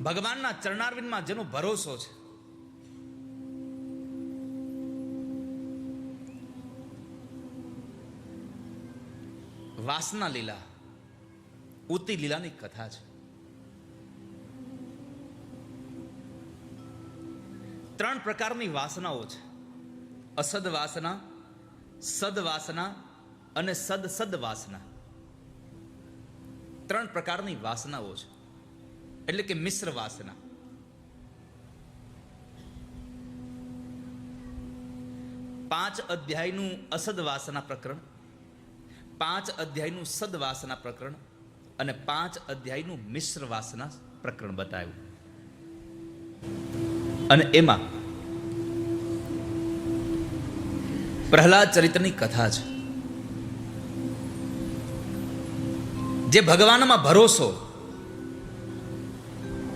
ભગવાનના ચરણારવિંદમાં જેનો ભરોસો છે, વાસના લીલા, ઉતી લીલાની કથા છે. ત્રણ પ્રકારની વાસનાઓ છે: અસદ વાસના, સદ વાસના અને સદ વાસના. ત્રણ પ્રકારની વાસનાઓ છે, એટલે કે મિશ્ર વાસના. પાંચ અધ્યાયનું અસદ વાસના પ્રકરણ, 5 અધ્યાયનું સદ વાસના પ્રકરણ અને 5 અધ્યાયનું મિશ્ર વાસના પ્રકરણ બતાવ્યું. અને એમાં પ્રહલાદ ચરિત્રની કથા છે. જે ભગવાનમાં ભરોસો,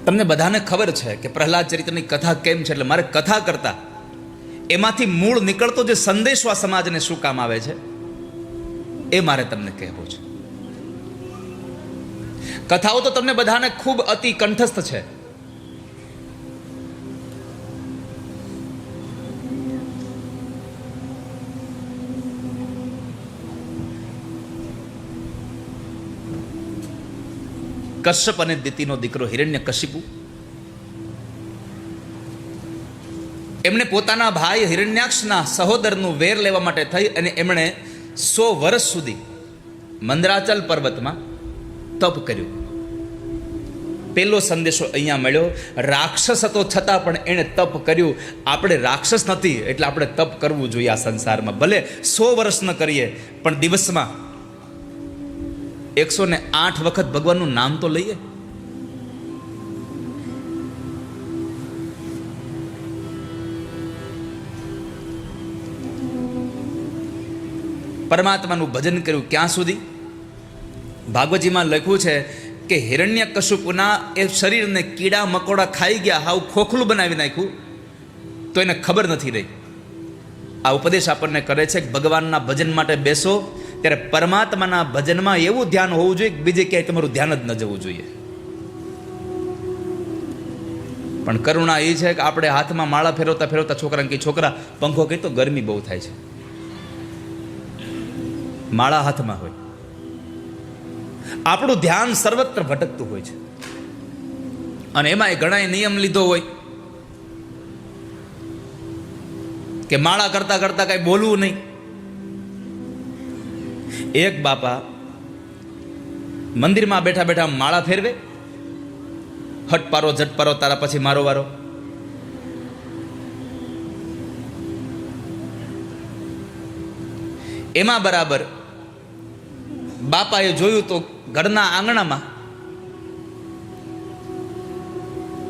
તમને બધાને ખબર છે કે પ્રહલાદ ચરિત્રની કથા કેમ છે, એટલે મારે કથા કરતા એમાંથી મૂળ નીકળતો જે સંદેશો આ સમાજને શું કામ આવે છે એ મારે તમને કહેવો છે. કથાઓ તો તમને બધાને ખૂબ અતિ કંઠસ્થ છે. કશ્યપ અને દિતિનો દીકરો હિરણ્યકશિપુ, એમણે પોતાના ભાઈ હિરણ્યાક્ષના સહોદરનું વેર લેવા માટે થઈ અને એમણે 100 વર્ષ સુધી મંદરાચલ પર્વતમાં તપ કર્યું. પેલો સંદેશો અહીંયા મળ્યો. રાક્ષસ હતો છતાં પણ એણે તપ કર્યું. આપણે રાક્ષસ નથી એટલે આપણે તપ કરવું જોઈએ આ સંસારમાં. ભલે 100 વર્ષ ન કરીએ પણ દિવસમાં 108 વખત ભગવાનનું નામ તો લઈએ. પરમાત્માનું ભજન કર્યું. ક્યાં સુધી? ભાગવતજીમાં લખ્યું છે કે હિરણ્યકશિપુના એ શરીરને કીડા મકોડા ખાઈ ગયા, હાવ ખોખલું બનાવી નાખ્યું, તો એને ખબર નથી રહી. આ ઉપદેશ આપણને કરે છે કે ભગવાનના ભજન માટે બેસો ત્યારે પરમાત્માના ભજનમાં એવું ધ્યાન હોવું જોઈએ કે બીજે ક્યાંય તમારું ધ્યાન જ ન જવું જોઈએ. પણ કરુણા એ છે કે આપણે હાથમાં માળા ફેરવતા ફેરવતા છોકરાને કે છોકરા પંખો કહી તો ગરમી બહુ થાય છે. માળા હાથમાં હોય, આપણું ધ્યાન સર્વત્ર ભટકતું હોય છે. અને એમાં ઘણા નિયમ લીધો હોય કે માળા કરતા કરતા કઈ બોલવું નહીં. એક બાપા મંદિરમાં બેઠા બેઠા માળા ફેરવે, હટપારો ઝટપારો તારા પછી મારો વારો. એમાં બરાબર બાપાએ જોયું તો ઘરના આંગણામાં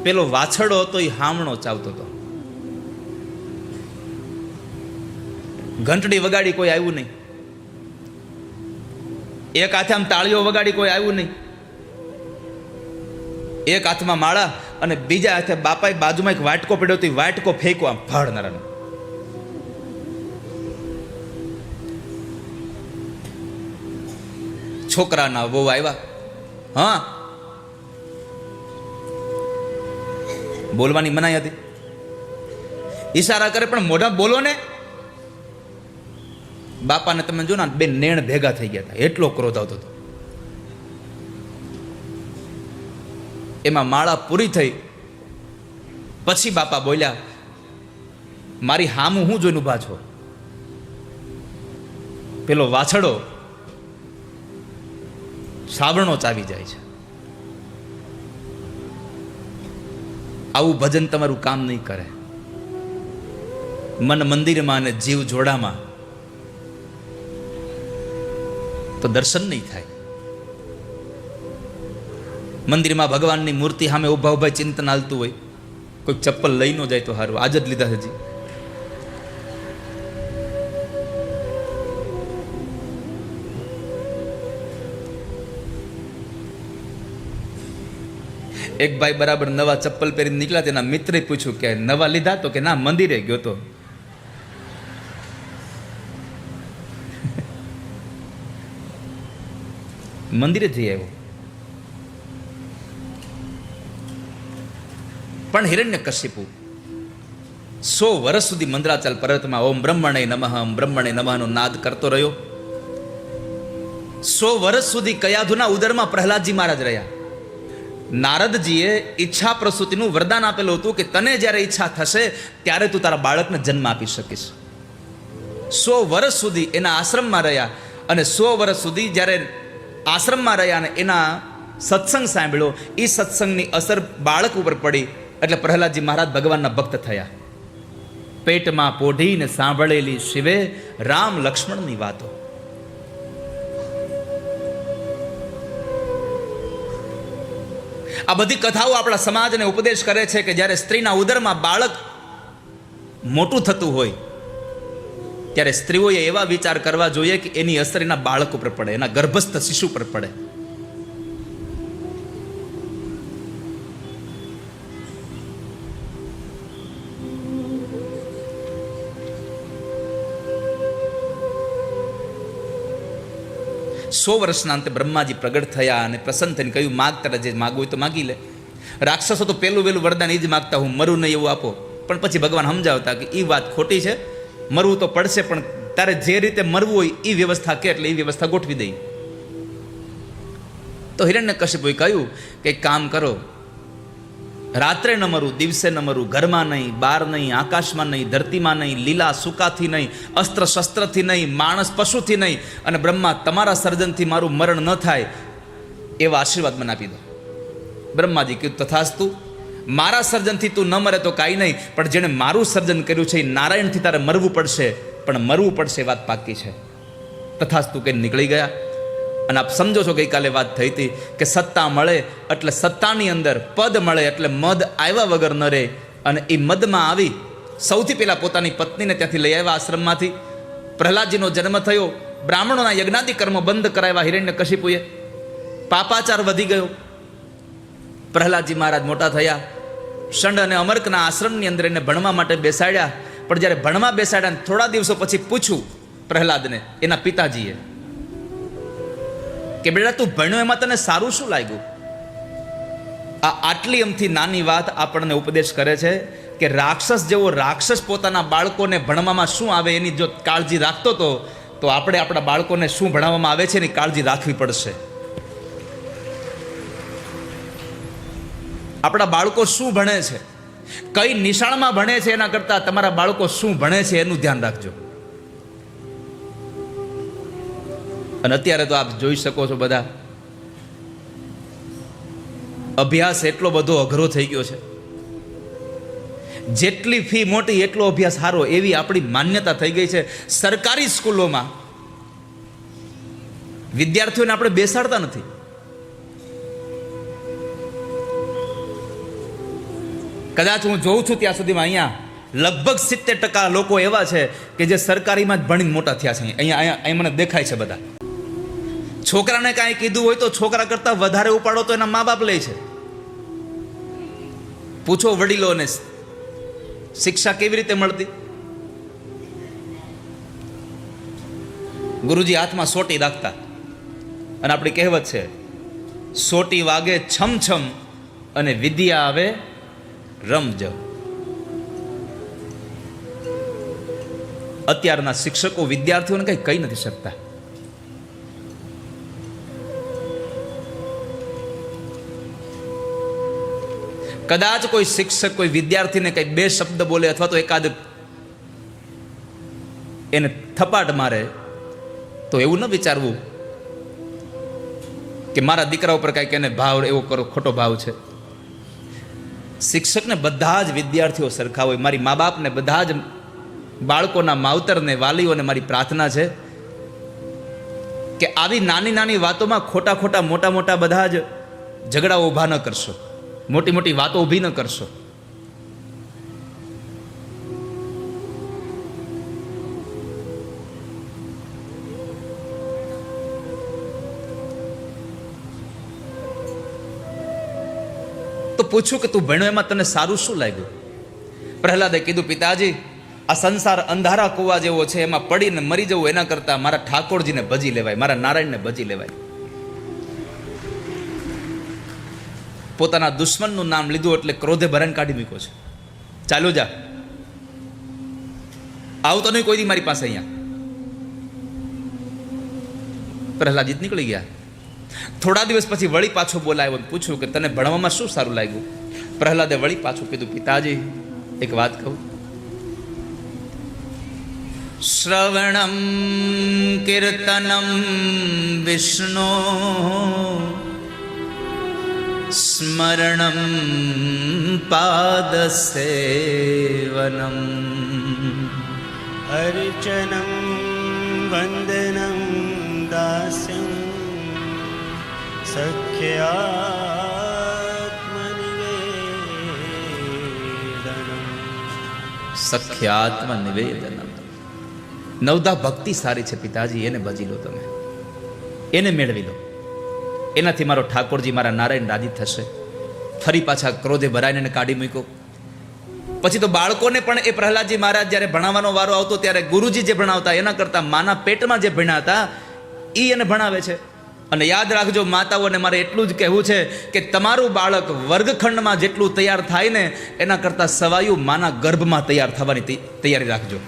પેલો વાછડો હતો, એ હામણો ચાવતો હતો. ઘંટડી વગાડી, કોઈ આવ્યું નહીં. એક હાથે આમ તાળીઓ વગાડી, કોઈ આવ્યું નહીં. એક હાથમાં માળા અને બીજા હાથે બાપાએ બાજુમાં એક વાટકો પડ્યો હતો, વાટકો ફેંકો આમ ફાડનારાનો. છોકરાના વહુ આવ્યા. હા, બોલવાની મનાઈ હતી. ઈશારા કરે પણ મોઢા બોલો ને. બાપાને તમે જો ને, બે નેણ ભેગા થઈ ગયા હતા, એટલો ક્રોધ આવતો હતો. એમાં માળા પૂરી થઈ પછી બાપા બોલ્યા, મારી હામું હું જોઈને ઊભા છો? પેલો વાછડો સાવરણો ચાવી જાય છે. આવું ભજન તમારું કામ નહીં કરે. મન મંદિરમાં અને જીવ જોડામાં તો દર્શન નહીં થાય. મંદિરમાં ભગવાનની મૂર્તિ સામે ઉભા ઉભા ચિંતન હાલતું હોય, કોઈ ચપ્પલ લઈ ન જાય તો સારું. આજ જ લીધા હજી. એક ભાઈ બરાબર નવા ચપ્પલ પહેરીને નીકળ્યા, તેના મિત્રે પૂછ્યું કે નવા લીધા? તો કે ના, મંદિરે ગયો તો. મંદિરે જઈ આવ્યો. પણ હિરણ્યકશિપુ 100 વર્ષ સુધી મંદરાચલ પર્વતમાં ઓમ બ્રહ્મણે નમઃનો નાદ કરતો રહ્યો. 100 વર્ષ સુધી કયાધુના ઉદરમાં પ્રહલાદજી મહારાજ રહ્યા. નારદજીએ ઈચ્છા પ્રસૂતિનું વરદાન આપેલું હતું કે તને જ્યારે ઈચ્છા થશે ત્યારે તું તારા બાળકને જન્મ આપી શકીશ. 100 વર્ષ સુધી એના આશ્રમમાં રહ્યા અને 100 વર્ષ સુધી જ્યારે આશ્રમમાં રહ્યા અને એના સત્સંગ સાંભળ્યો, એ સત્સંગની અસર બાળક ઉપર પડી એટલે પ્રહલાદજી મહારાજ ભગવાનના ભક્ત થયા. પેટમાં પોઢીને સાંભળેલી શિવે રામ લક્ષ્મણની વાતો. આ બધી કથાઓ આપણા સમાજને ઉપદેશ કરે છે કે જ્યારે સ્ત્રીના ઉદરમાં બાળક મોટું થતું હોય ત્યારે સ્ત્રીઓએ એવા વિચાર કરવા જોઈએ કે એની અસર એના બાળક ઉપર પડે, એના ગર્ભસ્થ શિશુ પર પડે. સો વર્ષના અંતે બ્રહ્માજી પ્રગટ થયા અને પ્રસન્ન થઈને કહ્યું, માગ તારે જે માગવું હોય તો માગી લે. રાક્ષસો તો પહેલું વરદાન એ જ માગતા, હું મરું નહીં એવું આપો. પણ પછી ભગવાન સમજાવતા કે એ વાત ખોટી છે, મરવું તો પડશે, પણ તારે જે રીતે મરવું હોય એ વ્યવસ્થા કે એટલે એ વ્યવસ્થા ગોઠવી દઈ. તો હિરણ્યકશિપુએ કહ્યું કે એક કામ કરો, રાત્રે ન મરું, દિવસે ન મરું, ઘરમાં નહીં, બહાર નહીં, આકાશમાં નહીં, ધરતીમાં નહીં, લીલા સુકાથી નહીં, અસ્ત્ર શસ્ત્રથી નહીં, માણસ પશુથી નહીં, અને બ્રહ્મા તમારા સર્જનથી મારું મરણ ન થાય એવા આશીર્વાદ મને આપી દો. બ્રહ્માજી કીધું, તથાસ્તુ. મારા સર્જનથી તું ન મરે તો કાંઈ નહીં, પણ જેણે મારું સર્જન કર્યું છે એ નારાયણથી તારે મરવું પડશે, પણ મરવું પડશે વાત પાકી છે. તથાસ્તુ કહીને નીકળી ગયા. અને આપ સમજો છો ગઈકાલે વાત થઈ હતી કે સત્તા મળે એટલે સત્તાની અંદર પદ મળે એટલે મદ આવ્યા વગર ન રહે. અને એ મદમાં આવી સૌથી પહેલાં પોતાની પત્નીને ત્યાંથી લઈ આવ્યા આશ્રમમાંથી. પ્રહલાદજીનો જન્મ થયો, બ્રાહ્મણોના યજ્ઞાદિ કર્મ બંધ કરાવ્યા હિરણ્યકશિપુએ. પાપાચાર વધી ગયો. પ્રહલાદજી મહારાજ મોટા થયા. ષંડ અને અમર્કના આશ્રમની અંદર એને ભણવા માટે બેસાડ્યા. પણ જ્યારે ભણવા બેસાડ્યા થોડા દિવસો પછી પૂછ્યું પ્રહલાદને એના પિતાજીએ કે બેટા તું ભણ્યો એમાં તને સારું શું લાગ્યું? આટલી અમથી નાની વાત આપણને ઉપદેશ કરે છે કે રાક્ષસ જેવો રાક્ષસ પોતાના બાળકોને ભણવામાં શું આવે એની જો કાળજી રાખતો હતો તો આપણે આપણા બાળકોને શું ભણાવવામાં આવે છે એની કાળજી રાખવી પડશે. આપણા બાળકો શું ભણે છે, કઈ નિશાળમાં ભણે છે એના કરતાં તમારા બાળકો શું ભણે છે એનું ધ્યાન રાખજો. અને અત્યારે તો આપ જોઈ શકો છો બધા, અભ્યાસ એટલો બધો અઘરો થઈ ગયો છે. જેટલી ફી મોટી એટલો અભ્યાસ સારો, એવી આપણી માન્યતા થઈ ગઈ છે. સરકારી સ્કૂલોમાં વિદ્યાર્થીઓને આપણે બેસાડતા નથી. કદાચ હું જોઉં છું ત્યાં સુધીમાં અહીંયા લગભગ 70% લોકો એવા છે કે જે સરકારીમાં જ ભણીને મોટા થયા છે. અહીંયા મને દેખાય છે બધા. છોકરાને કાંઈ કીધું હોય તો છોકરા કરતાં વધારે ઉપાડો તો એના મા બાપ લે છે. પૂછો વડીલોને શિક્ષા કેવી રીતે મળતી? ગુરુજી હાથમાં સોટી રાખતા અને આપણી કહેવત છે, સોટી વાગે છમ છમ અને વિદ્યા આવે રમજ. અત્યારના શિક્ષકો વિદ્યાર્થીઓને કંઈ કહી નથી શકતા. કદાચ કોઈ શિક્ષક કોઈ વિદ્યાર્થીને કંઈ બે શબ્દ બોલે અથવા તો એકાદ એને થપાટ મારે તો એવું ન વિચારવું કે મારા દીકરા ઉપર કાંઈક એને ભાવ એવો કરો, ખોટો ભાવ છે. શિક્ષકને બધા જ વિદ્યાર્થીઓ સરખા હોય. મારી મા બાપને બધા જ બાળકોના માવતરને વાલીઓને મારી પ્રાર્થના છે કે આવી નાની નાની વાતોમાં ખોટા ખોટા મોટા મોટા બધા જ ઝઘડાઓ ઊભા ન કરશો, મોટી મોટી વાતો ઊભી ન કરશો. તો પૂછ્યું કે તું ભણ્યો એમાં તને સારું શું લાગ્યું? પ્રહલાદે કીધું, પિતાજી આ સંસાર અંધારા કુવા જેવો છે, એમાં પડીને મરી જવું એના કરતાં મારા ઠાકોરજીને ભજી લેવાય, મારા નારાયણને ભજી લેવાય. પોતાના દુશ્મનનું નામ લીધું એટલે ક્રોધે ભરાઈને કાઢી મૂક્યો છે. ચાલો જા, આવતો નહીં કોઈ દી મારી પાસે અહીંયા. પ્રહલાદિત નીકળી ગયા. થોડા દિવસ પછી વળી પાછો બોલાવ્યો, પૂછ્યું કે તને ભણવામાં શું સારું લાગ્યું? પ્રહલાદે વળી પાછું કીધું, પિતાજી એક વાત કહું, શ્રવણમ કીર્તનમ વિષ્ણુ સ્મરણમ પાદ સેવનમ અર્ચનમ વંદનમ દાસ્યમ સખ્યાત્મ નિવેદનમ. નવદા ભક્તિ સારી છે પિતાજી, એને ભજી લો, તમે એને મેળવી લો. એનાથી મારો ઠાકોરજી, મારા નારાયણ રાજી થશે. ફરી પાછા ક્રોધે ભરાઈને એને કાઢી મૂક્યો. પછી તો બાળકોને પણ એ પ્રહલાદજી મહારાજ જ્યારે ભણાવવાનો વારો આવતો ત્યારે ગુરુજી જે ભણાવતા એના કરતાં માના પેટમાં જે ભણ્યા હતા એ એને ભણાવે છે. અને યાદ રાખજો માતાઓને મારે એટલું જ કહેવું છે કે તમારું બાળક વર્ગખંડમાં જેટલું તૈયાર થાય ને એના કરતાં સવાયું માના ગર્ભમાં તૈયાર થવાની તૈયારી રાખજો.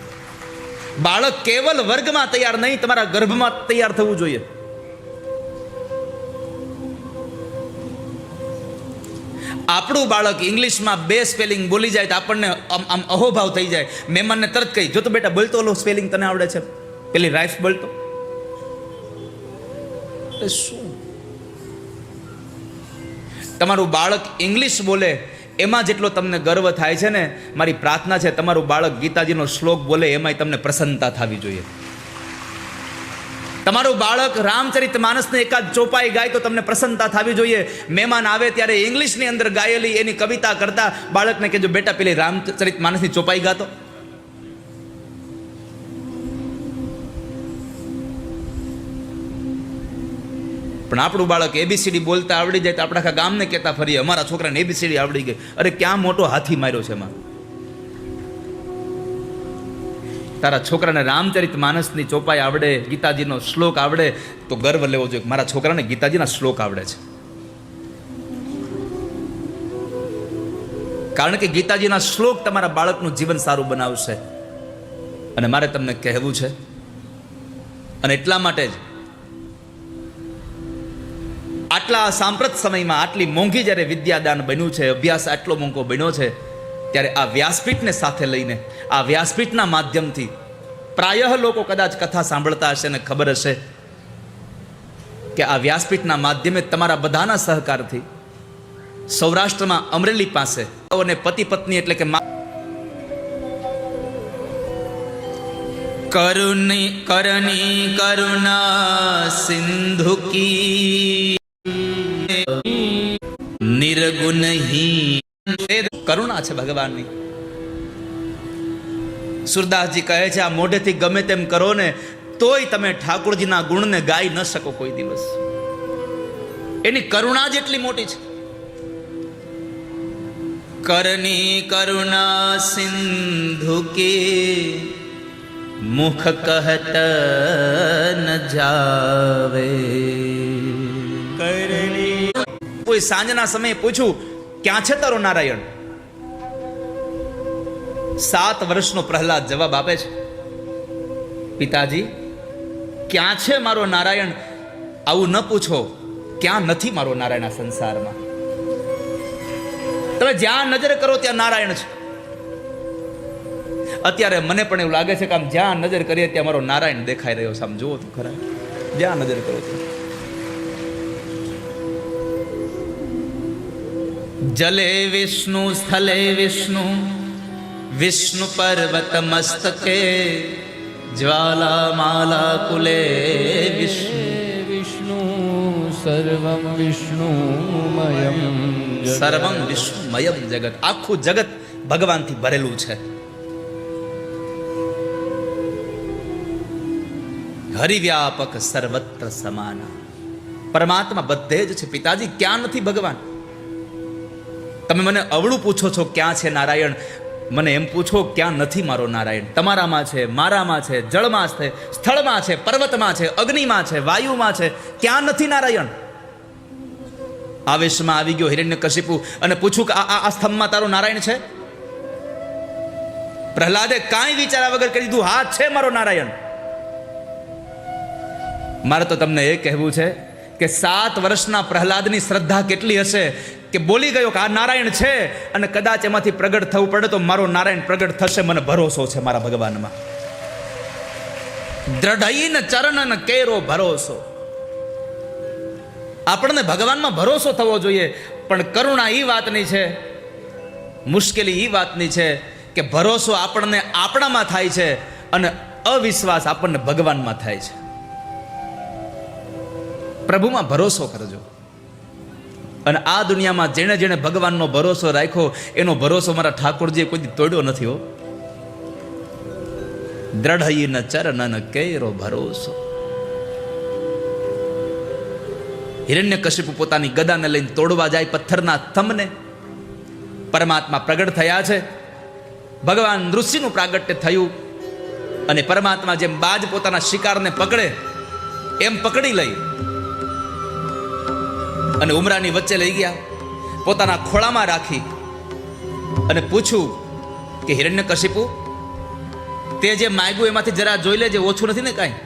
બાળક કેવલ વર્ગમાં તૈયાર નહીં, તમારા ગર્ભમાં તૈયાર થવું જોઈએ. આપણું બાળક ઇંગ્લિશમાં 2 સ્પેલિંગ બોલી જાય તો આપણને આમ અહોભાવ થઈ જાય. મહેમાનને તરત કહી, જો તો બેટા બોલતો લો, સ્પેલિંગ તને આવડે છે, પેલી રાઇફ બોલતો. શું તમારું બાળક ઇંગ્લિશ બોલે એમાં જેટલો તમને ગર્વ થાય છે ને, મારી પ્રાર્થના છે તમારું બાળક ગીતાજીનો શ્લોક બોલે એમાંય તમને પ્રસન્નતા થવી જોઈએ. તમારું બાળક રામચરિત માનસને એકાદ ચોપાઈ ગાય તો તમને પ્રસન્નતા થવી જોઈએ. મહેમાન આવે ત્યારે ઇંગ્લિશની અંદર ગાયેલી એની કવિતા કરતા બાળકને કહેજો, બેટા પેલી રામચરિત માનસની ચોપાઈ ગાતો. પણ આપણું બાળક એબીસીડી બોલતા આવડી જાય તો આપણે આખા ગામને કહેતા ફરીએ, અમારા છોકરાને એબીસીડી આવડી ગઈ. અરે ક્યાં મોટો હાથી માર્યો છે એમાં. તારા છોકરાને રામચરિત માનસની ચોપાઈ આવડે, ગીતાજીનો શ્લોક આવડે તો ગર્વ લેવો જોઈએ, મારા છોકરાને ગીતાજીના શ્લોક આવડે છે. કારણ કે ગીતાજીના શ્લોક તમારા બાળકનું જીવન સારું બનાવશે. અને મારે તમને કહેવું છે, અને એટલા માટે જ આટલા સાંપ્રત સમયમાં આટલી મોંઘી જ્યારે વિદ્યાદાન બન્યું છે, અભ્યાસ આટલો મોંઘો બન્યો છે, ત્યારે આ વ્યાસપીઠને સાથે લઈને, આ વ્યાસપીઠના માધ્યમથી પ્રાયઃ લોકો કદાચ કથા સાંભળતા હશે અને ખબર હશે કે આ વ્યાસપીઠના માધ્યમે તમારા બધાના સહકારથી સૌરાષ્ટ્રમાં અમરેલી પાસે અને પતિ પત્ની એટલે કે કરણી કરુણા સિંધુ કી નિર્ગુણહી. કરુણા છે ભગવાનની. સુરદાસજી કહે છે, આ મોઢેથી ગમે તેમ કરો ને તોય તમે ઠાકોરજીના ગુણને ગાઈ ન શકો કોઈ દિવસ. એની કરુણા જેટલી મોટી છે. કરણી કરુણા સિંધુ કે મુખ કહત ન જાવે. કોઈ સાંજના સમયે પૂછ્યું, ક્યાં છે તારો નારાયણ? 7 વર્ષનો પ્રહલાદ જવાબ આપે છે, પિતાજી ક્યાં છે મારો નારાયણ? આવું ન પૂછો, ક્યાં નથી મારો નારાયણ આ સંસારમાં. તમે જ્યાં નજર કરો ત્યાં નારાયણ છે. અત્યારે મને પણ એવું લાગે છે કે આમ જ્યાં નજર કરીએ ત્યાં મારો નારાયણ દેખાઈ રહ્યો છે. આમ જુઓ તો ખરા, જ્યાં નજર કરો ત્યાં. જલે વિષ્ણુ સ્થલે વિષ્ણુ વિષ્ણુ પર્વત મસ્તકે જ્વાલા માલા કુલે વિષ્ણુ વિષ્ણુ સર્વમ વિષ્ણુમયમ સર્વમ વિષ્ણુમયમ જગત. આખું જગત ભગવાનથી ભરેલું છે. હરિવ્યાપક સર્વત્ર સમાન. પરમાત્મા બધે જ છે. પિતાજી ક્યાં નથી ભગવાન? તમે મને અવળું પૂછો છો ક્યાં છે નારાયણ, મને એમ પૂછો ક્યાં નથી મારો નારાયણ. તમારામાં છે, મારામાં છે, જળમાં છે, સ્થળમાં છે, પર્વતમાં છે, અગ્નિમાં છે, વાયુમાં છે. ક્યાં નથી નારાયણ? આવેશમાં આવી ગયો હિરણ્યકશિપુ અને પૂછું કે આ સ્તંભમાં તારો નારાયણ છે? પ્રહલાદે કાંઈ વિચાર્યા વગર કહી દીધું, હા છે મારો નારાયણ. મારે તો તમને એ કહેવું છે કે 7 વર્ષના પ્રહલાદની શ્રદ્ધા કેટલી હશે કે બોલી ગયો કે આ નારાયણ છે, અને કદાચ એમાંથી પ્રગટ થવું પડે તો મારો નારાયણ પ્રગટ થશે, મને ભરોસો છે મારા ભગવાનમાં. દ્રઢઈન ચરણન કેરો ભરોસો. આપણને ભગવાનમાં ભરોસો થવો જોઈએ, પણ કરુણા એ વાતની છે, મુશ્કેલી એ વાતની છે કે ભરોસો આપણને આપણામાં થાય છે અને અવિશ્વાસ આપણને ભગવાનમાં થાય છે. પ્રભુમાં ભરોસો કરજો. અને આ દુનિયામાં જેણે જેણે ભગવાનનો ભરોસો રાખ્યો એનો ભરોસો મારા ઠાકોરજીએ કોઈ દી તોડ્યો નથી હો. દ્રઢઈન ચરણન કેરો ભરોસો. હિરણ્યકશિપુ પોતાની ગદાને લઈને તોડવા જાય પથ્થરના સ્તંભને. પરમાત્મા પ્રગટ થયા છે. ભગવાન ઋષિનું પ્રાગટ્ય થયું અને પરમાત્મા જેમ બાજ પોતાના શિકારને પકડે એમ પકડી લઈ અને ઉમરાની વચ્ચે લઈ ગયા, પોતાના ખોળામાં રાખી અને પૂછ્યું કે હિરણ્યકશિપુ, તે જે માગ્યું એમાંથી જરા જોઈ લેજે, ઓછું નથી ને કાંઈ?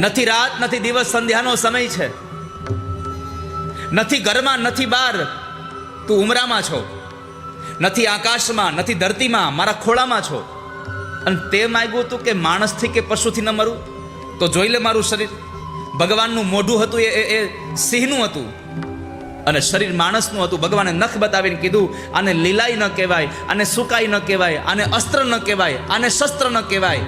નથી રાત નથી દિવસ, સંધ્યાનો સમય છે. નથી ઘરમાં નથી બહાર, તું ઉમરામાં છો. નથી આકાશમાં નથી ધરતીમાં, મારા ખોળામાં છો. અને તે માગ્યું હતું કે માણસથી કે પશુથી ન મરું? તો જોઈ લે મારું શરીર. ભગવાનનું મોઢું હતું એ સિંહનું હતું અને શરીર માણસનું હતું. ભગવાને નખ બતાવીને કીધું, આને લીલાઈ ન કહેવાય, આને સુકાઈ ન કહેવાય, આને અસ્ત્ર ન કહેવાય, આને શસ્ત્ર ન કહેવાય.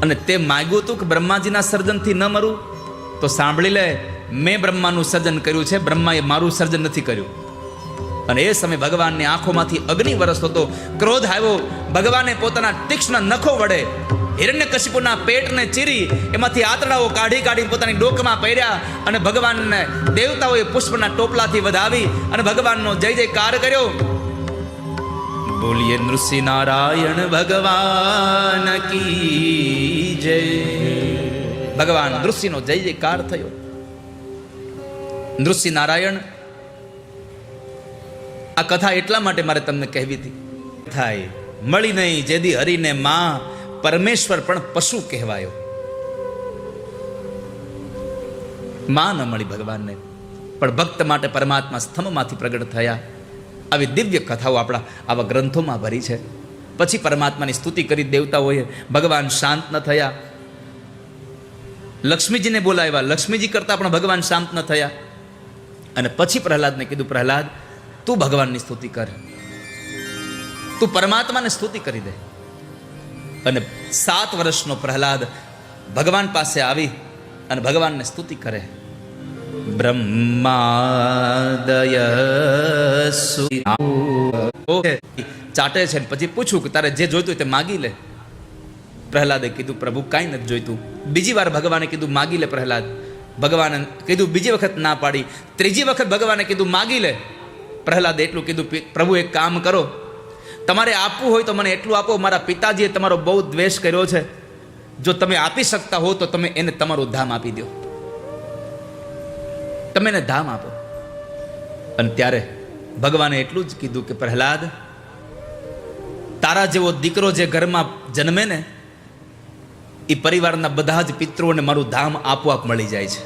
અને તે માગ્યું હતું કે બ્રહ્માજીના સર્જનથી ન મરું? તો સાંભળી લે, મેં બ્રહ્માનું સર્જન કર્યું છે, બ્રહ્માએ મારું સર્જન નથી કર્યું. અને એ સમયે ભગવાનની આંખોમાંથી અગ્નિ વરસતો હતો. ક્રોધ આવ્યો. ભગવાને પોતાના તીક્ષ્ણ નખો વડે હિરણ્યકશિપુના પેટને ચીરી એમાંથી આંતરડાઓ કાઢી કાઢી પોતાની ડોકમાં પહેર્યા અને ભગવાનને દેવતાઓએ પુષ્પના ટોપલાથી વધાવી અને ભગવાનનો જય જયકાર કર્યો. બોલીએ નૃસિંહ નારાયણ ભગવાન કી જય. ભગવાન નૃસિંહનો જય જયકાર થયો. નૃસિંહ નારાયણ, આ કથા એટલા માટે મારે તમને કહેવી હતી. થાય મળી નહીં જેદી હરીને માં, પરમેશ્વર પણ પશુ કહેવાયો. માં ન મળી ભગવાનને, પણ ભક્ત માટે પરમાત્મા સ્તંભમાંથી પ્રગટ થયા. આવી દિવ્ય કથાઓ આપણા આવા ગ્રંથોમાં ભરી છે. પછી પરમાત્માની સ્તુતિ કરી દેવતાઓએ. ભગવાન શાંત ન થયા. લક્ષ્મીજીને બોલાવ્યા, લક્ષ્મીજી કરતા પણ ભગવાન શાંત ન થયા. અને પછી પ્રહલાદને કીધું, પ્રહલાદ તું ભગવાનની સ્તુતિ કર, તું પરમાત્માને સ્તુતિ કરી દે. અને 7 વર્ષનો પ્રહલાદ ભગવાન પાસે આવી અને ભગવાનને સ્તુતિ કરે. બ્રહ્માદય ચાટે છે ને પછી પૂછું કે તારે જે જોઈતું તે માગી લે. પ્રહલાદે કીધું, પ્રભુ કાંઈ નથી જોઈતું. બીજી વાર ભગવાને કીધું, માગી લે પ્રહલાદ. ભગવાને કીધું, બીજી વખત ના પાડી. ત્રીજી વખત ભગવાને કીધું, માગી લે. પ્રહલાદે એટલું કીધું, પ્રભુ એક કામ કરો, તમારે આપવું હોય તો મને એટલું આપો, મારા પિતાજીએ તમારો બહુ દ્વેષ કર્યો છે, જો તમે આપી શકતા હો તો તમે એને તમારું ધામ આપી દો, તમે એને ધામ આપો. અને ત્યારે ભગવાને એટલું જ કીધું કે પ્રહલાદ, તારા જેવો દીકરો જે ઘરમાં જન્મે ને એ પરિવારના બધા જ પિતૃઓને મારું ધામ આપોઆપ મળી જાય છે.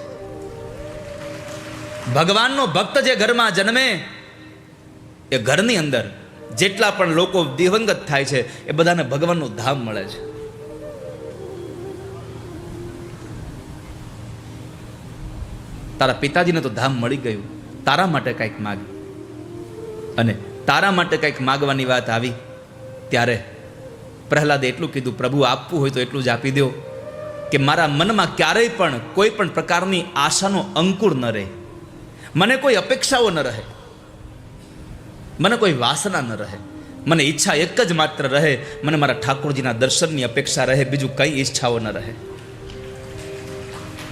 ભગવાનનો ભક્ત જે ઘરમાં જન્મે એ ઘરની અંદર જેટલા પણ લોકો દિવંગત થાય છે એ બધાને ભગવાનનું ધામ મળે છે. તારા પિતાજીને તો ધામ મળી ગયું, તારા માટે કંઈક માગ. અને તારા માટે કંઈક માગવાની વાત આવી ત્યારે પ્રહલાદે એટલું કીધું, પ્રભુ આપવું હોય તો એટલું જ આપી દો કે મારા મનમાં ક્યારેય પણ કોઈ પણ પ્રકારની આશાનો અંકુર ન રહે, મને કોઈ અપેક્ષાઓ ન રહે, મને કોઈ વાસના ન રહે. મને ઈચ્છા એક જ માત્ર રહે, મને મારા ઠાકોરજીના દર્શનની અપેક્ષા રહે, બીજું કઈ ઈચ્છાઓ ન રહે.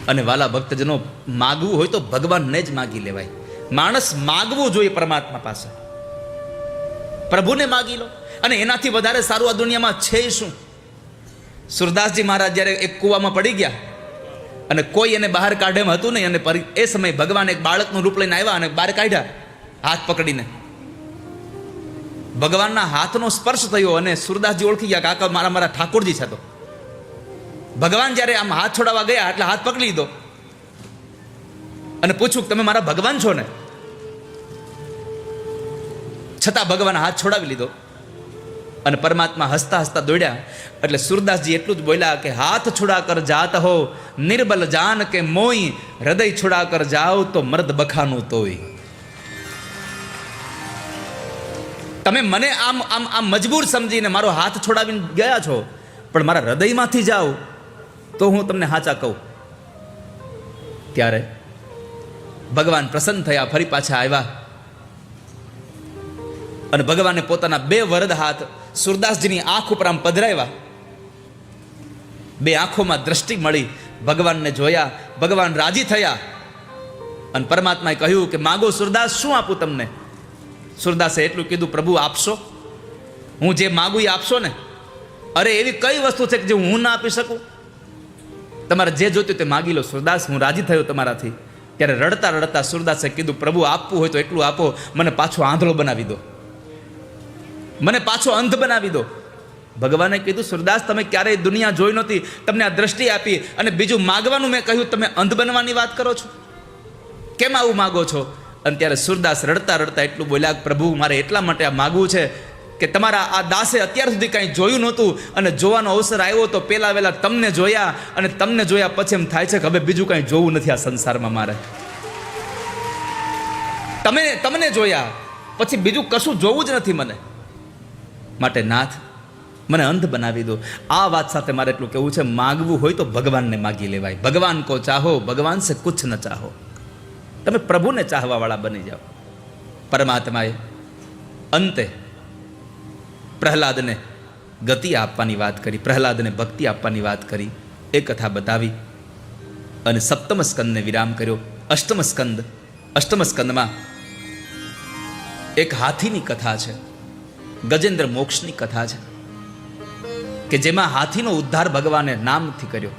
અને વાલા ભક્તજનો, માગવું હોય તો ભગવાનને જ માગી લેવાય. માણસ માગવું જોઈએ પરમાત્મા પાસે, પ્રભુને માગી લો. અને એનાથી વધારે સારું આ દુનિયામાં છે શું? સુરદાસજી મહારાજ જ્યારે એક કૂવામાં પડી ગયા અને કોઈ એને બહાર કાઢે એમ હતું નહીં. અને એ સમયે ભગવાન એક બાળકનું રૂપ લઈને આવ્યા અને બહાર કાઢ્યા હાથ પકડીને. ભગવાનના હાથનો સ્પર્શ થયો અને સુરદાસજી ઓળખી ગયા, કાકા મારા ઠાકોરજી છે. તો ભગવાન જ્યારે આમ હાથ છોડાવવા ગયા એટલે હાથ પકડી લીધો અને પૂછ્યું તમે મારા ભગવાન છો ને? છતાં ભગવાન હાથ છોડાવી લીધો અને પરમાત્મા હસતા હસતા દોડ્યા. એટલે સુરદાસજી એટલું જ બોલ્યા કે હાથ છોડા કર જાત હો નિર્બલ જાન કે મોઈ, હૃદય છોડા કર જાઓ તો મર્દ બખાનું તોય. તમે મને આમ આમ આમ મજબૂર સમજીને મારો હાથ છોડાવીને ગયા છો, પણ મારા હૃદયમાંથી જાઓ તો હું તમને હાચા કહું. ત્યારે ભગવાન પ્રસન્ન થયા, ફરી પાછા આવ્યા અને ભગવાને પોતાના 2 વરદ હાથ સુરદાસજીની આંખ ઉપર આમ પધરાવ્યા. 2 આંખોમાં દ્રષ્ટિ મળી, ભગવાનને જોયા, ભગવાન રાજી થયા અને પરમાત્માએ કહ્યું કે માગો સુરદાસ, શું આપું તમને? સુરદાસે એટલું કીધું, પ્રભુ આપશો, હું જે માગું એ આપશો ને? અરે એવી કઈ વસ્તુ છે કે જે હું ના આપી શકું? તમારે જે જોતું તે માગી લો સુરદાસ, હું રાજી થયો તમારાથી. ત્યારે રડતા રડતા સુરદાસે કીધું, પ્રભુ આપવું હોય તો એટલું આપો, મને પાછો આંધળો બનાવી દો, મને પાછો અંધ બનાવી દો. ભગવાને કીધું, સુરદાસ તમે ક્યારેય દુનિયા જોઈ નહોતી, તમને આ દ્રષ્ટિ આપી અને બીજું માગવાનું મેં કહ્યું, તમે અંધ બનવાની વાત કરો છો? કેમ આવું માગો છો? અને ત્યારે સુરદાસ રડતા રડતા એટલું બોલ્યા, પ્રભુ મારે એટલા માટે આ માગવું છે કે તમારા આ દાસે અત્યાર સુધી કાંઈ જોયું નહોતું અને જોવાનો અવસર આવ્યો તો પહેલા વહેલા તમને જોયા, અને તમને જોયા પછી એમ થાય છે કે હવે બીજું કાંઈ જોવું નથી આ સંસારમાં મારે. તમને જોયા પછી બીજું કશું જોવું જ નથી મને, માટે નાથ મને અંધ બનાવી દો. આ વાત સાથે મારે એટલું કહેવું છે, માગવું હોય તો ભગવાનને માગી લેવાય. ભગવાન કો ચાહો ભગવાન સે કુછ ન ચાહો. તમે પ્રભુને ચાહવાવાળા બની જાઓ. પરમાત્માએ અંતે પ્રહલાદને ગતિ આપવાની વાત કરી, પ્રહલાદને ભક્તિ આપવાની વાત કરી, એ કથા બતાવી અને 7મ સ્કંદને વિરામ કર્યો. 8મ સ્કંદમાં એક હાથીની કથા છે, ગજેન્દ્ર મોક્ષની કથા છે, કે જેમાં હાથીનો ઉદ્ધાર ભગવાને નામથી કર્યો.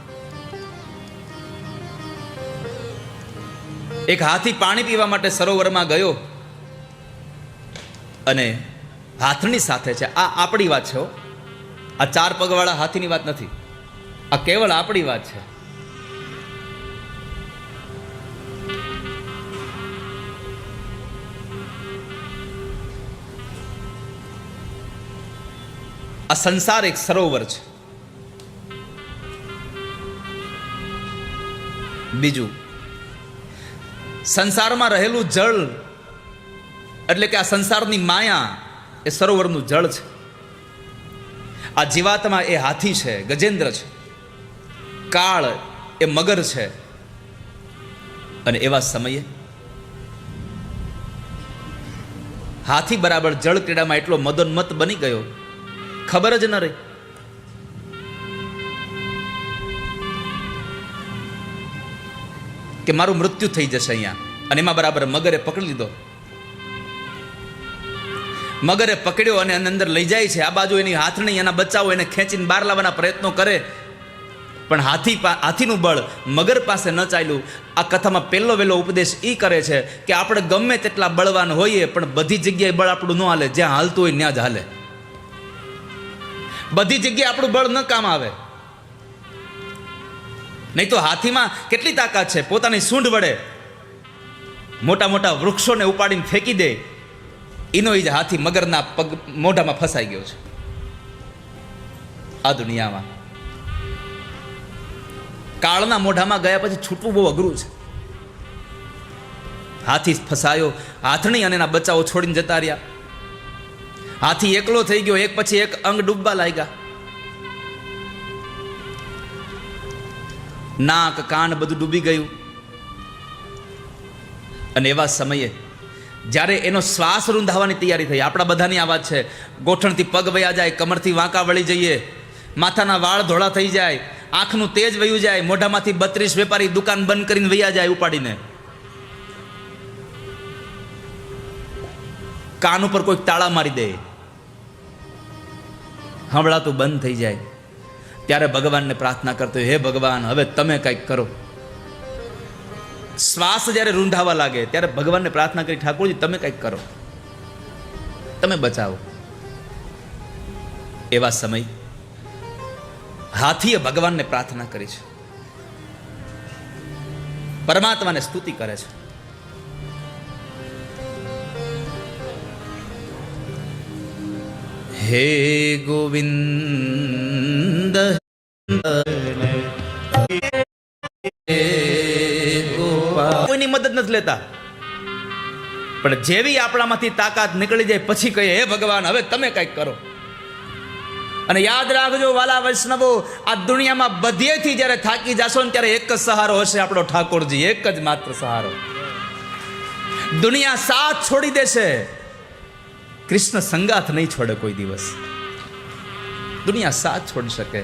એક હાથી પાણી પીવા માટે સરોવરમાં ગયો અને હાથની સાથે છે. આ આપણી વાત છે, આ 4 પગવાળા હાથીની વાત નથી, આ કેવળ આપણી વાત છે. આ સંસાર એક સરોવર છે. બીજું, સંસારમાં રહેલું જળ એટલે કે આ સંસારની માયા એ સરોવરનું જળ છે. આ જીવાત્મા એ હાથી છે, ગજેન્દ્ર છે, કાળ એ મગર છે. અને એવા સમયે હાથી બરાબર જળ ક્રીડામાં એટલો મદોન્મત્ત બની ગયો, ખબર જ ન રહી. કે મારું મૃત્યુ થઈ જશે અહીંયા. અને એમાં બરાબર મગરે પકડી લીધો. મગરે પકડ્યો અને અંદર લઈ જાય છે. આ બાજુ એની હાથણી, એના બચ્ચાઓ એને ખેંચીને બહાર લાવવાના પ્રયત્નો કરે, પણ હાથીનું બળ મગર પાસે ન ચાલ્યું. આ કથામાં પહેલો વહેલો ઉપદેશ એ કરે છે કે આપણે ગમે તેટલા બળવાન હોઈએ પણ બધી જગ્યાએ બળ આપણું ન હાલે. જ્યાં હાલતું હોય ત્યાં જ હાલે. બધી જગ્યાએ આપણું બળ ન કામ આવે. નહીં તો હાથીમાં કેટલી તાકાત છે, પોતાની સૂંઢ વડે મોટા મોટા વૃક્ષોને ઉપાડીને ફેંકી દે. એનો જ હાથી મગરના પગ મોઢામાં ફસાઈ ગયો છે. આ દુનિયામાં કાળના મોઢામાં ગયા પછી છૂટવું બહુ અઘરું છે. હાથી ફસાયો, હાથણી અને એના બચ્ચાઓ છોડીને જતા રહ્યા. હાથી એકલો થઈ ગયો, એક પછી એક અંગ ડૂબવા લાગ્યા. નાક કાન બધું ડૂબી ગયું. અને એવા સમયે જ્યારે એનો શ્વાસ રૂંધાવાની તૈયારી થઈ, આપણા બધાની આ વાત છે, ગોઠણથી પગ વયા જાય, કમરથી વાંકા વળી જઈએ, માથાના વાળ ધોળા થઈ જાય, આંખનું તેજ વયું જાય, મોઢામાંથી 32 વેપારી દુકાન બંધ કરીને વયા જાય ઉપાડીને, કાન ઉપર કોઈક તાળા મારી દે, હમણાં તો બંધ થઈ જાય. ત્યારે ભગવાનને પ્રાર્થના કરતો, હે ભગવાન હવે તમે કંઈક કરો. શ્વાસ જ્યારે રૂંધાવા લાગે ત્યારે ભગવાનને પ્રાર્થના કરી, ઠાકોરજી તમે કંઈક કરો, તમે બચાવો. એવા સમય હાથીએ ભગવાનને પ્રાર્થના કરી છે, પરમાત્માને સ્તુતિ કરે છે. હે ગોવિંદ કોઈની મદદ નથી લેતા, પણ જેવી આપણામાંથી તાકાત નીકળી જાય પછી કહીએ, હે ભગવાન હવે તમે કંઈક કરો. અને યાદ રાખજો વાલા વૈષ્ણવો, આ દુનિયામાં બધેથી જ્યારે થાકી જાશો ને ત્યારે એક જ સહારો હશે, આપણો ઠાકોરજી, એક જ માત્ર સહારો. દુનિયા સાથ છોડી દેશે, કૃષ્ણ સંગાથ નહીં છોડે કોઈ દિવસ. દુનિયા સાથ છોડી શકે,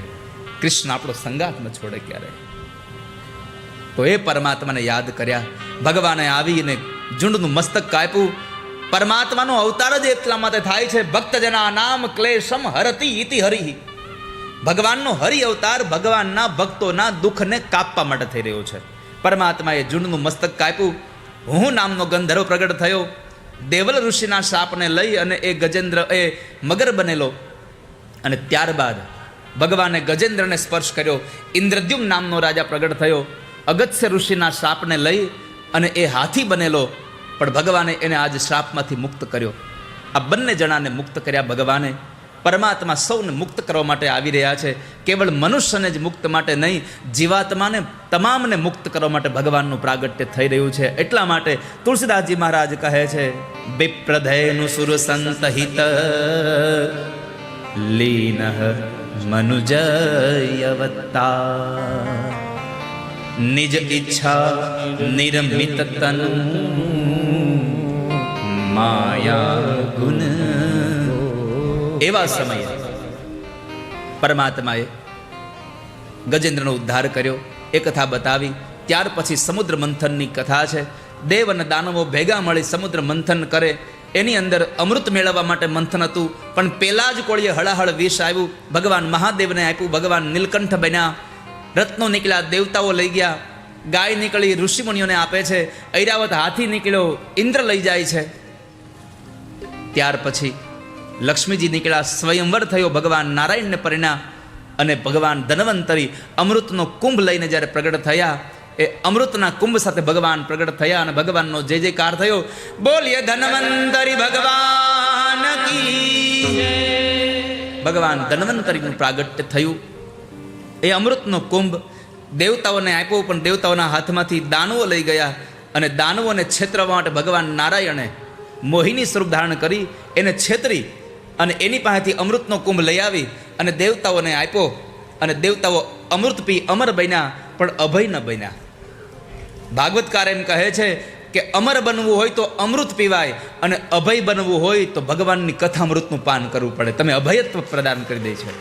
કૃષ્ણ આપણો સંગાથ ન છોડે ક્યારે. તો એ પરમાત્માને યાદ કર્યા, ભગવાને આવીને ઝુંડનું મસ્તક કાપ્યું. પરમાત્માનો અવતાર જ એટલા માટે થાય છે, ભક્તજના નામ ક્લેશમ હરતિ ઇતિ હરિ. ભગવાનનો હરિ અવતાર ભગવાનના ભક્તોના દુઃખને કાપવા માટે થઈ રહ્યો છે. પરમાત્માએ ઝુંડનું મસ્તક કાપ્યું. હું નામનો ગંધર્વ પ્રગટ થયો, દેવલ ઋષિના શાપને લઈ અને એ ગજેન્દ્ર એ મગર બનેલો. અને ત્યારબાદ ભગવાને ગજેન્દ્રને સ્પર્શ કર્યો. ઇન્દ્રદ્યુમ્ન નામનો રાજા પ્રગટ થયો, અગત્ય ઋષિના શાપને લઈ અને એ હાથી બનેલો. પણ ભગવાને એને આજ શ્રાપમાંથી મુક્ત કર્યો. આ બંને જણાને મુક્ત કર્યા ભગવાને. પરમાત્મા સૌને મુક્ત કરવા માટે આવી રહ્યા છે. કેવળ મનુષ્યને જ મુક્ત માટે નહીં, જીવાત્માને તમામને મુક્ત કરવા માટે ભગવાનનું પ્રાગટ્ય થઈ રહ્યું છે. એટલા માટે તુલસીદાસજી મહારાજ કહે છે, વિપ્રધેનુ સુર સંત હિત લીન મનુજયવતા નિજ ઈચ્છા નિરમિત તનુ માયા ગુણ. એવા સમયે પરમાત્માએ ગજેન્દ્રનો ઉદ્ધાર કર્યો, એ કથા બતાવી. ત્યાર પછી સમુદ્ર મંથનની કથા છે. દેવ અને દાનવો ભેગા મળી સમુદ્ર મંથન કરે. એની અંદર અમૃત મેળવવા માટે મંથન હતું, પણ પેલા જ કોળીએ હળાહળ વિષ આવ્યું. ભગવાન મહાદેવને આપ્યું, ભગવાન નીલકંઠ બન્યા. રત્નો નીકળ્યા, દેવતાઓ લઈ ગયા. ગાય નીકળી, ઋષિમુનિઓને આપે છે. ઐરાવત હાથી નીકળ્યો, ઇન્દ્ર લઈ જાય છે. ત્યાર પછી લક્ષ્મીજી નીકળ્યા, સ્વયંવર થયો, ભગવાન નારાયણને પરિણ્યા. અને ભગવાન ધન્વંતરી અમૃતનો કુંભ લઈને જ્યારે પ્રગટ થયા, એ અમૃતના કુંભ સાથે ભગવાન પ્રગટ થયા અને ભગવાનનો જય જયકાર થયો. બોલીએ ધન્વંતરી ભગવાન કી જય. ભગવાન ધન્વંતરીનું પ્રાગટ્ય થયું. એ અમૃતનો કુંભ દેવતાઓને આપ્યો, પણ દેવતાઓના હાથમાંથી દાનવો લઈ ગયા. અને દાનવોને છેતરવા માટે ભગવાન નારાયણે મોહિની સ્વરૂપ ધારણ કરી એને છેતરી અને એની પાસેથી અમૃતનો કુંભ લઈ આવી અને દેવતાઓને આપ્યો. અને દેવતાઓ અમૃત પી અમર બન્યા, પણ અભય ન બન્યા. ભાગવતકાર એમ કહે છે કે અમર બનવું હોય તો અમૃત પીવાય, અને અભય બનવું હોય તો ભગવાનની કથામૃતનું પાન કરવું પડે. તમે અભયત્વ પ્રદાન કરી દે છે.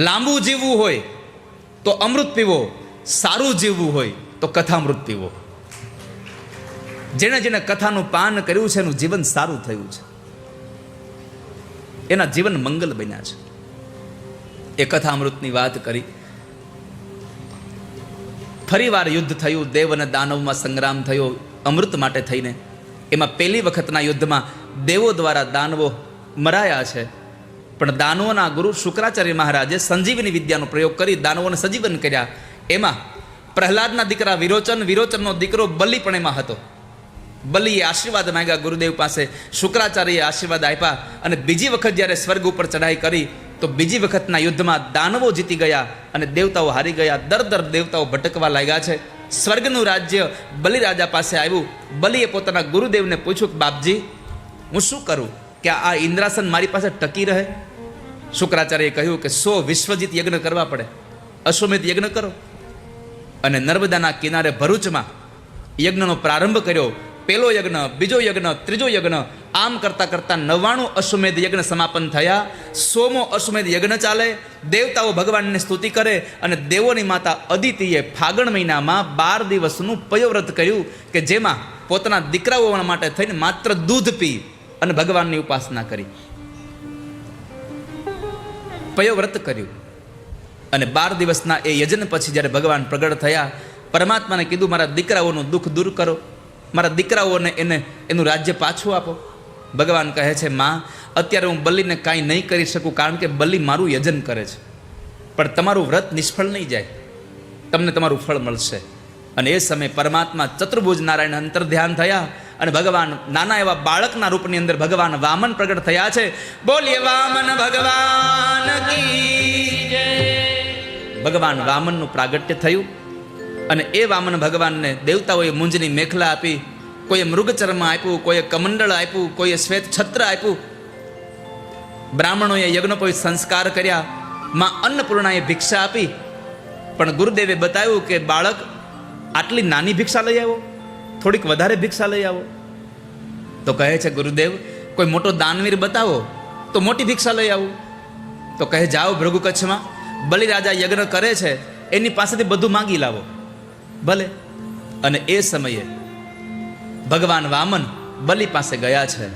લાંબુ જીવવું હોય તો અમૃત પીવો, સારું જીવવું હોય તો કથામૃત પીવો. જેણે જેણે કથાનું પાન કર્યું છે એનું જીવન સારું થયું છે, એના જીવન મંગલ બન્યા છે. એ કથામૃતની વાત કરી. ફરીવાર યુદ્ધ થયું, દેવ અને દાનવમાં સંગ્રામ થયો અમૃત માટે થઈને. એમાં પહેલી વખતના યુદ્ધમાં દેવો દ્વારા દાનવો મરાયા છે, પણ દાનવોના ગુરુ શુક્રાચાર્ય મહારાજે સંજીવની વિદ્યાનો પ્રયોગ કરી દાનવોને સજીવન કર્યા. એમાં પ્રહલાદના દીકરા વિરોચન, વિરોચનનો દીકરો બલિ પણ એમાં હતો. બલિએ આશીર્વાદ માંગ્યા ગુરુદેવ પાસે, શુક્રાચાર્યએ આશીર્વાદ આપ્યા. અને બીજી વખત જ્યારે સ્વર્ગ ઉપર ચઢાઈ કરી તો બીજી વખતના યુદ્ધમાં દાનવો જીતી ગયા અને દેવતાઓ હારી ગયા. દર દેવતાઓ ભટકવા લાગ્યા છે. સ્વર્ગનું રાજ્ય બલિરાજા પાસે આવ્યું. બલિએ પોતાના ગુરુદેવને પૂછ્યું કે બાપજી, હું શું કરું કે આ ઇન્દ્રાસન મારી પાસે ટકી રહે? શુક્રાચાર્યએ કહ્યું કે 100 વિશ્વજીત યજ્ઞ કરવા પડે, અશ્વમેધ યજ્ઞ કરો. અને નર્મદાના કિનારે ભરૂચમાં યજ્ઞનો પ્રારંભ કર્યો. પહેલો યજ્ઞ, બીજો યજ્ઞ, ત્રીજો યજ્ઞ, આમ કરતાં કરતાં 99 અશ્વમેધ યજ્ઞ સમાપન થયા. 100મો અશ્વમેધ યજ્ઞ ચાલે. દેવતાઓ ભગવાનની સ્તુતિ કરે. અને દેવોની માતા અદિતિએ ફાગણ મહિનામાં 12 દિવસનું પયોવ્રત કર્યું કે જેમાં પોતાના દીકરાઓ માટે થઈને માત્ર દૂધ પી અને ભગવાનની ઉપાસના કરી. પયોવ્રત કર્યું. અને 12 દિવસના એ યજ્ઞ પછી જ્યારે ભગવાન પ્રગટ થયા, પરમાત્માને કીધું મારા દીકરાઓનું દુઃખ દૂર કરો, મારા દીકરાઓને એનું રાજ્ય પાછું આપો. ભગવાન કહે છે માં અત્યારે હું બલિને કાંઈ નહીં કરી શકું, કારણ કે બલિ મારું યજન કરે છે, પણ તમારું વ્રત નિષ્ફળ નહીં જાય, તમને તમારું ફળ મળશે. અને એ સમયે પરમાત્મા ચતુર્ભુજ નારાયણ અંતર્ધ્યાન થયા અને ભગવાન નાના એવા બાળકના રૂપની અંદર ભગવાન વામન પ્રગટ થયા છે. બોલીએ વામન ભગવાન કી જય. ભગવાન વામનનું પ્રાગટ્ય થયું અને એ વામન ભગવાનને દેવતાઓએ મૂંજની મેખલા આપી, કોઈએ મૃગચર્મ આપ્યું, કોઈએ કમંડળ આપ્યું, કોઈએ શ્વેત છત્ર આપ્યું. બ્રાહ્મણોએ યજ્ઞોપવિત સંસ્કાર કર્યા. માં અન્નપૂર્ણાએ ભિક્ષા આપી, પણ ગુરુદેવે બતાવ્યું કે બાળક આટલી નાની ભિક્ષા લઈ આવો, થોડીક વધારે ભિક્ષા લઈ આવો. તો કહે છે ગુરુદેવ કોઈ મોટો દાનવીર બતાવો તો મોટી ભિક્ષા લઈ આવું. તો કહે જાઓ ભૃગુ કચ્છમાં બલિરાજા યજ્ઞ કરે છે, એની પાસેથી બધું માંગી લાવો. ભલે. અને એ સમયે ભગવાન વામન બલિ પાસે ગયા છે.